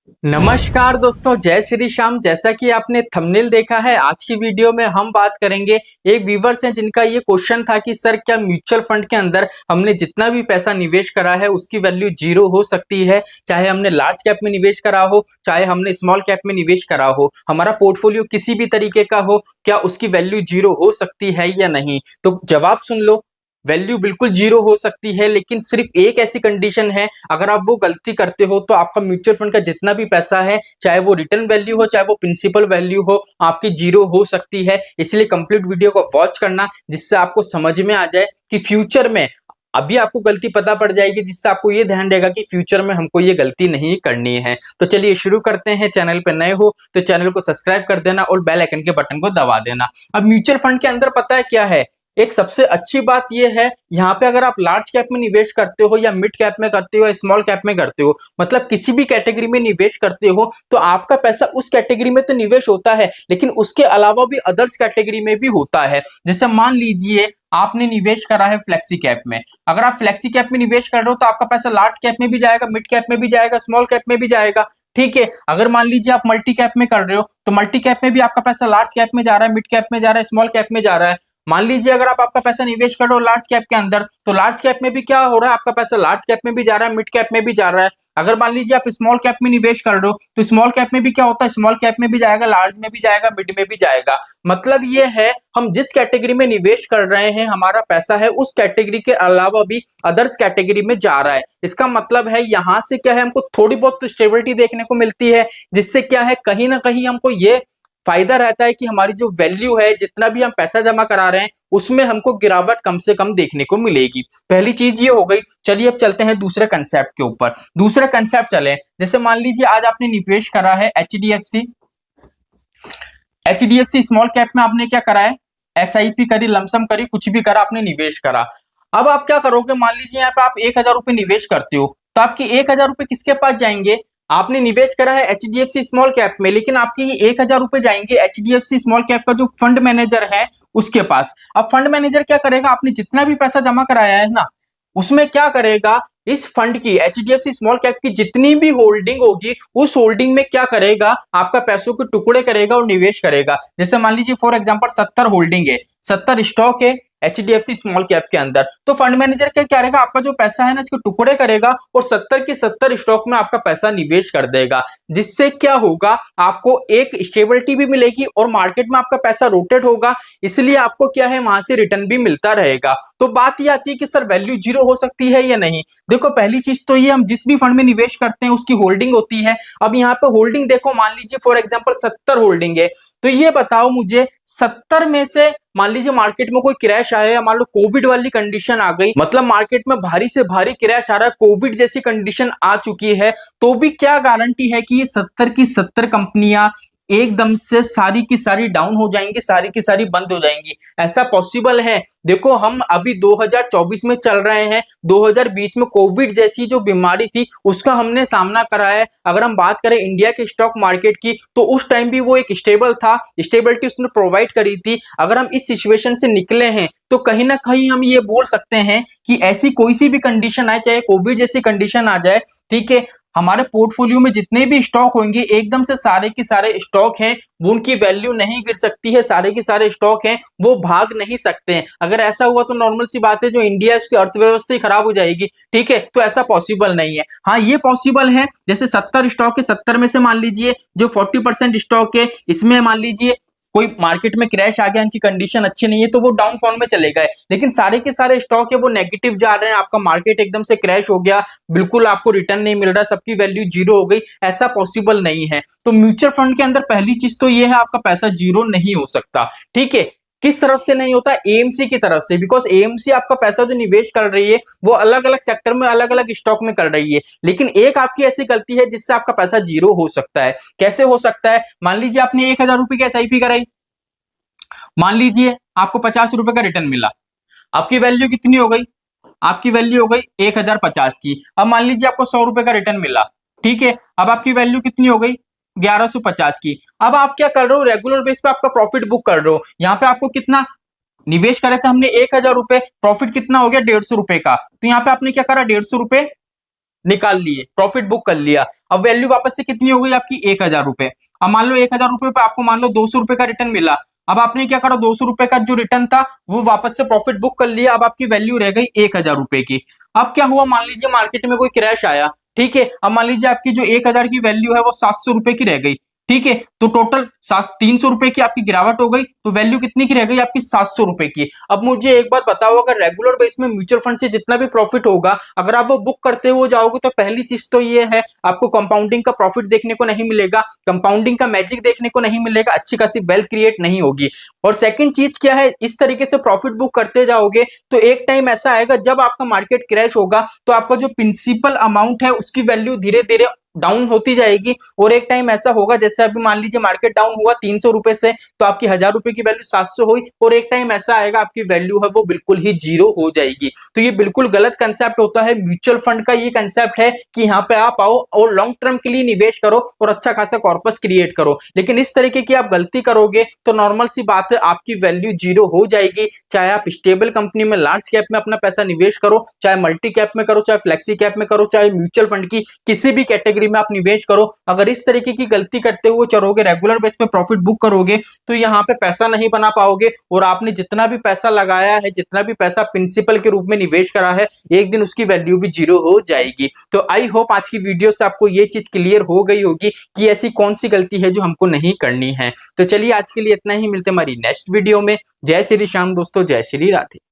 नमस्कार दोस्तों, जय श्री श्याम। जैसा कि आपने थंबनेल देखा है, आज की वीडियो में हम बात करेंगे। एक व्यूवर्स हैं जिनका ये क्वेश्चन था कि सर क्या म्यूचुअल फंड के अंदर हमने जितना भी पैसा निवेश करा है उसकी वैल्यू जीरो हो सकती है, चाहे हमने लार्ज कैप में निवेश करा हो चाहे हमने स्मॉल कैप में निवेश करा हो, हमारा पोर्टफोलियो किसी भी तरीके का हो, क्या उसकी वैल्यू जीरो हो सकती है या नहीं। तो जवाब सुन लो, वैल्यू बिल्कुल जीरो हो सकती है, लेकिन सिर्फ एक ऐसी कंडीशन है, अगर आप वो गलती करते हो तो आपका म्यूचुअल फंड का जितना भी पैसा है, चाहे वो रिटर्न वैल्यू हो चाहे वो प्रिंसिपल वैल्यू हो, आपकी जीरो हो सकती है। इसलिए कंप्लीट वीडियो को वॉच करना, जिससे आपको समझ में आ जाए कि फ्यूचर में अभी आपको गलती पता पड़ जाएगी, जिससे आपको ये ध्यान रहेगा कि फ्यूचर में हमको ये गलती नहीं करनी है। तो चलिए शुरू करते हैं। चैनल पे नए हो तो चैनल को सब्सक्राइब कर देना और बेल आइकन के बटन को दबा देना। अब म्यूचुअल फंड के अंदर पता है क्या है, एक सबसे अच्छी बात यह है, यहाँ पे अगर आप लार्ज कैप में निवेश करते हो या मिड कैप में करते हो या स्मॉल कैप में करते हो, मतलब किसी भी कैटेगरी में निवेश करते हो, तो आपका पैसा उस कैटेगरी में तो निवेश होता है, लेकिन उसके अलावा भी अदर्स कैटेगरी में भी होता है। जैसे मान लीजिए आपने निवेश करा है फ्लेक्सी कैप में, अगर आप फ्लेक्सी कैप में निवेश कर रहे हो तो आपका पैसा लार्ज कैप में भी जाएगा, मिड कैप में भी जाएगा, स्मॉल कैप में भी जाएगा। ठीक है, अगर मान लीजिए आप मल्टी कैप में कर रहे हो तो मल्टी कैप में भी आपका पैसा लार्ज कैप में जा रहा है, मिड कैप में जा रहा है, स्मॉल कैप में जा रहा है। मान लीजिए अगर आप आपका पैसा निवेश कर रहे हो लार्ज कैप के अंदर, तो लार्ज कैप में भी क्या हो रहा है, आपका पैसा लार्ज कैप में भी जा रहा है, मिड कैप में भी जा रहा है। अगर मान लीजिए आप स्मॉल कैप में निवेश कर रहे हो तो स्मॉल कैप में भी क्या होता है, स्मॉल कैप में भी जाएगा, लार्ज में भी जाएगा, मिड में भी जाएगा। मतलब ये है, हम जिस कैटेगरी में निवेश कर रहे हैं हमारा पैसा है उस कैटेगरी के अलावा भी अदर्स कैटेगरी में जा रहा है। इसका मतलब है यहाँ से क्या है, हमको थोड़ी बहुत स्टेबिलिटी देखने को मिलती है, जिससे क्या है कहीं ना कहीं हमको ये फायदा रहता है कि हमारी जो वैल्यू है, जितना भी हम पैसा जमा करा रहे हैं उसमें हमको गिरावट कम से कम देखने को मिलेगी। पहली चीज ये हो गई। चलिए अब चलते हैं दूसरे कंसेप्ट के ऊपर। दूसरे कंसेप्ट चले, जैसे मान लीजिए आज आपने निवेश करा है एचडीएफसी स्मॉल कैप में। आपने क्या करा है, एसआईपी करी, लमसम करी, कुछ भी करा, आपने निवेश करा। अब आप क्या करोगे, मान लीजिए यहाँ पे आप 1,000 रुपए निवेश करते हो, तो आपके 1,000 रुपए किसके पास जाएंगे, आपने निवेश करा है एचडीएफसी स्मॉल कैप में, लेकिन आपके ये 1,000 रुपए जाएंगे एचडीएफसी स्मॉल कैप का जो फंड मैनेजर है उसके पास। अब फंड मैनेजर क्या करेगा, आपने जितना भी पैसा जमा कराया है ना, उसमें क्या करेगा, इस फंड की एचडीएफसी स्मॉल कैप की जितनी भी होल्डिंग होगी उस होल्डिंग में क्या करेगा, आपका पैसों के टुकड़े करेगा और निवेश करेगा। जैसे मान लीजिए फॉर एग्जांपल 70 होल्डिंग है, 70 स्टॉक है एचडीएफसी स्मॉल कैप के अंदर, तो फंड मैनेजर क्या करेगा, आपका जो पैसा है ना इसके टुकड़े करेगा और 70 के 70 स्टॉक में आपका पैसा निवेश कर देगा। जिससे क्या होगा, आपको एक स्टेबिलिटी भी मिलेगी और मार्केट में आपका पैसा रोटेट होगा, इसलिए आपको क्या है वहां से रिटर्न भी मिलता रहेगा। तो बात यह आती है कि सर वैल्यू जीरो हो सकती है या नहीं। देखो पहली चीज तो ये, हम जिस भी फंड में निवेश करते हैं उसकी होल्डिंग होती है। अब यहाँ पे होल्डिंग देखो, मान लीजिए फॉर एग्जांपल 70 होल्डिंग है, तो ये बताओ मुझे 70 में से मान लीजिए मार्केट में कोई क्रैश आया है, मान लो कोविड वाली कंडीशन आ गई, मतलब मार्केट में भारी से भारी क्रैश आ रहा है, कोविड जैसी कंडीशन आ चुकी है, तो भी क्या गारंटी है कि ये 70 की 70 कंपनियां एकदम से सारी की सारी डाउन हो जाएंगी, सारी की सारी बंद हो जाएंगी। ऐसा पॉसिबल है। देखो हम अभी 2024 में चल रहे हैं, 2020 में कोविड जैसी जो बीमारी थी उसका हमने सामना करा है। अगर हम बात करें इंडिया के स्टॉक मार्केट की, तो उस टाइम भी वो एक स्टेबल था, स्टेबिलिटी उसने प्रोवाइड करी थी। अगर हम इस सिचुएशन से निकले हैं तो कहीं ना कहीं हम ये बोल सकते हैं कि ऐसी कोई सी भी कंडीशन आए, चाहे कोविड जैसी कंडीशन आ जाए, ठीक है, हमारे पोर्टफोलियो में जितने भी स्टॉक होंगे एकदम से सारे के सारे स्टॉक हैं वो उनकी वैल्यू नहीं गिर सकती है, सारे के सारे स्टॉक हैं वो भाग नहीं सकते हैं। अगर ऐसा हुआ तो नॉर्मल सी बात है, जो इंडिया है उसकी अर्थव्यवस्था ही खराब हो जाएगी। ठीक है, तो ऐसा पॉसिबल नहीं है। हाँ ये पॉसिबल है, जैसे 70 स्टॉक है, 70 में से मान लीजिए जो 40% स्टॉक है, इसमें मान लीजिए कोई मार्केट में क्रैश आ गया, इनकी कंडीशन अच्छी नहीं है तो वो डाउनफॉल में चले गए, लेकिन सारे के सारे स्टॉक है वो नेगेटिव जा रहे हैं, आपका मार्केट एकदम से क्रैश हो गया, बिल्कुल आपको रिटर्न नहीं मिल रहा, सबकी वैल्यू जीरो हो गई, ऐसा पॉसिबल नहीं है। तो म्यूचुअल फंड के अंदर पहली चीज तो ये है, आपका पैसा जीरो नहीं हो सकता। ठीक है, किस तरफ से नहीं होता, एएमसी की तरफ से, बिकॉज एएमसी आपका पैसा जो निवेश कर रही है वो अलग अलग सेक्टर में अलग अलग स्टॉक में कर रही है, लेकिन एक आपकी ऐसी गलती है जिससे आपका पैसा जीरो हो सकता है। कैसे हो सकता है, मान लीजिए आपने 1,000 रुपए की एसआईपी कराई, मान लीजिए आपको 50 रुपए का रिटर्न मिला, आपकी वैल्यू कितनी हो गई, आपकी वैल्यू हो गई 1,050 की। अब मान लीजिए आपको 100 रुपए का रिटर्न मिला, ठीक है, अब आपकी वैल्यू कितनी हो गई, 1,150 की। अब आप क्या कर रहे हो, रेगुलर बेस पे आपका प्रॉफिट बुक कर रहे हो। यहाँ पे आपको कितना निवेश करे थे हमने, 1,000 रुपए, प्रॉफिट कितना हो गया, 150 रुपए का। तो यहाँ पे आपने क्या करा, 150 रुपए निकाल लिए, प्रॉफिट बुक कर लिया। अब वैल्यू वापस से कितनी हो गई आपकी 1000 रुपए। अब मान लो 1000 रुपए पे आपको मान लो 200 रुपए का रिटर्न मिला। अब आपने क्या करा, 200 रुपए का जो रिटर्न था वो वापस से प्रॉफिट बुक कर लिया। अब आपकी वैल्यू रह गई 1000 रुपए की। अब क्या हुआ, मान लीजिए मार्केट में कोई क्रैश आया, ठीक है। अब मान लीजिए आपकी जो 1000 की वैल्यू है वो 700 रुपए की रह गई, ठीक है। तो टोटल 300 रुपए की आपकी गिरावट हो गई, तो वैल्यू कितनी की रह गई आपकी 700 रुपए की। अब मुझे एक बात बताओ, अगर रेगुलर बेस में म्यूचुअल फंड से जितना भी प्रॉफिट होगा, अगर आप वो बुक करते हुए जाओगे, तो पहली चीज तो ये है आपको कंपाउंडिंग का प्रॉफिट देखने को नहीं मिलेगा, कंपाउंडिंग का मैजिक देखने को नहीं मिलेगा, अच्छी खासी वेल्थ क्रिएट नहीं होगी। और सेकंड चीज क्या है, इस तरीके से प्रॉफिट बुक करते जाओगे तो एक टाइम ऐसा आएगा जब आपका मार्केट क्रैश होगा, तो आपका जो प्रिंसिपल अमाउंट है उसकी वैल्यू धीरे धीरे डाउन होती जाएगी। और एक टाइम ऐसा होगा, जैसे अभी मान लीजिए मार्केट डाउन हुआ 300 रुपए से, तो आपकी 1000 रुपए की वैल्यू 700 हुई, और एक टाइम ऐसा आएगा आपकी वैल्यू है वो बिल्कुल ही जीरो हो जाएगी। तो ये बिल्कुल गलत कंसेप्ट होता है। म्यूचुअल फंड का ये कंसेप्ट है कि यहाँ पे आप आओ और लॉन्ग टर्म के लिए निवेश करो और अच्छा खासा कॉर्पस क्रिएट करो। लेकिन इस तरीके की आप गलती करोगे तो नॉर्मल सी बात है, आपकी वैल्यू जीरो हो जाएगी। चाहे आप स्टेबल कंपनी में लार्ज कैप में अपना पैसा निवेश करो, चाहे मल्टी कैप में करो, चाहे फ्लेक्सी कैप में करो, चाहे म्यूचुअल फंड की किसी भी कैटेगरी में आप निवेश करो, अगर इस तरीके की गलती करते हुए चलोगे, रेगुलर बेस पे प्रॉफिट बुक करोगे, तो यहाँ पे पैसा नहीं बना पाओगे। और आपने जितना भी पैसा लगाया है, जितना भी पैसा प्रिंसिपल के रूप में निवेश करा है, एक दिन उसकी वैल्यू भी जीरो हो जाएगी। तो आई होप आज की वीडियो से आपको ये चीज क्लियर हो गई होगी कि ऐसी कौन सी गलती है जो हमको नहीं करनी है। तो चलिए आज के लिए इतना ही, मिलते हमारी नेक्स्ट वीडियो में। जय श्री श्याम दोस्तों, जय श्री राधे।